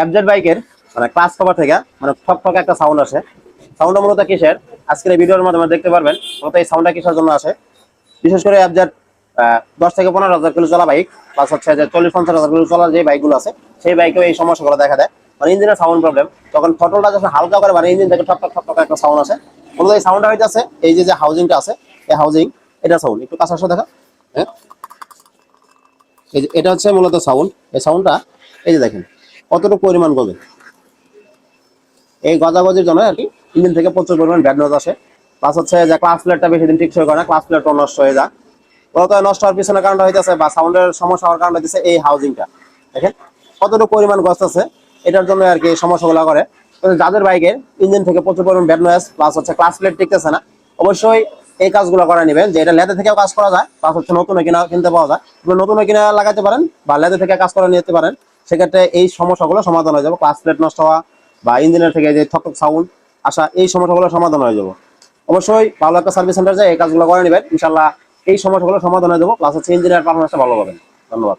FZ বাইকের মানে class cover থেকে মানে ঠক ঠক একটা সাউন্ড আসে। সাউন্ডটা মূলত কিসের আজকের এই ভিডিওর মাধ্যমে দেখতে পারবেন। মূলত এই সাউন্ডটা কিসের জন্য আসে, বিশেষ করে এফজেড 10 থেকে 15 হাজার কিলো চলা বাইক প্লাস হচ্ছে যে 40-50 হাজার কিলো চলা যে বাইকগুলো আছে সেই বাইকেও এই সমস্যাগুলো দেখা দেয়। মানে ইঞ্জিনের সাউন্ড প্রবলেম, তখন থটলটা যখন হালকা করে মানে ইঞ্জিন থেকে ঠক ঠক ঠক ঠক একটা সাউন্ড আসে। মূলত এই সাউন্ডটা হইতেছে এই যে যে হাউজিংটা আছে, এই হাউজিং এটা সাউন্ড একটু কাছে আসো দেখা। হ্যাঁ, এই যে এটা হচ্ছে মূলত সাউন্ড। এই সাউন্ডটা এই যে দেখেন কতটুকু পরিমাণ গজে, এই গজাগজির জন্য আর কি ইঞ্জিন থেকে প্রচুর পরিমাণ ব্যাড নয়েজ আসে। প্লাস হচ্ছে যে ক্লাস প্লেটটা বেশি দিন টিকসই করে না, ক্লাস প্লেটটা নষ্ট হয়ে যায়। মূলত নষ্ট হওয়ার পিছনে কারণটা হইতেছে বা সাউন্ডের সমস্যা হওয়ার কারণ হইতেছে এই হাউজিংটা। দেখেন কতটুকু পরিমাণ গজ আছে, এটার জন্য আর কি সমস্যাগুলো করে। তো যাদের বাইকের ইঞ্জিন থেকে প্রচুর পরিমাণ ব্যাড নয়েজ প্লাস হচ্ছে ক্লাস প্লেট টিকতেছে না, অবশ্যই এই কাজগুলো করে নেবেন। যে এটা লেদে থেকেও কাজ করা যায়, প্লাস হচ্ছে নতুন কিনা কিনতে পাওয়া যায়, নতুন কিনা লাগাতে পারেন বা লেদে থেকে কাজ করে নিতে পারেন। সেক্ষেত্রে এই সমস্যাগুলো সমাধান হয়ে যাবে। ক্লাস প্লেট নষ্ট হওয়া বা ইঞ্জিনের থেকে যে ঠক ঠক সাউন্ড আসা, এই সমস্যাগুলো সমাধান হয়ে যাবে। অবশ্যই ভালো একটা সার্ভিস সেন্টার যায় এই কাজগুলো করে নেবেন, ইনশাল্লাহ এই সমস্যাগুলো সমাধান হয়ে যাবো। প্লাস হচ্ছে ইঞ্জিনিয়ার পারফরমেন্সটা ভালো পাবেন। ধন্যবাদ।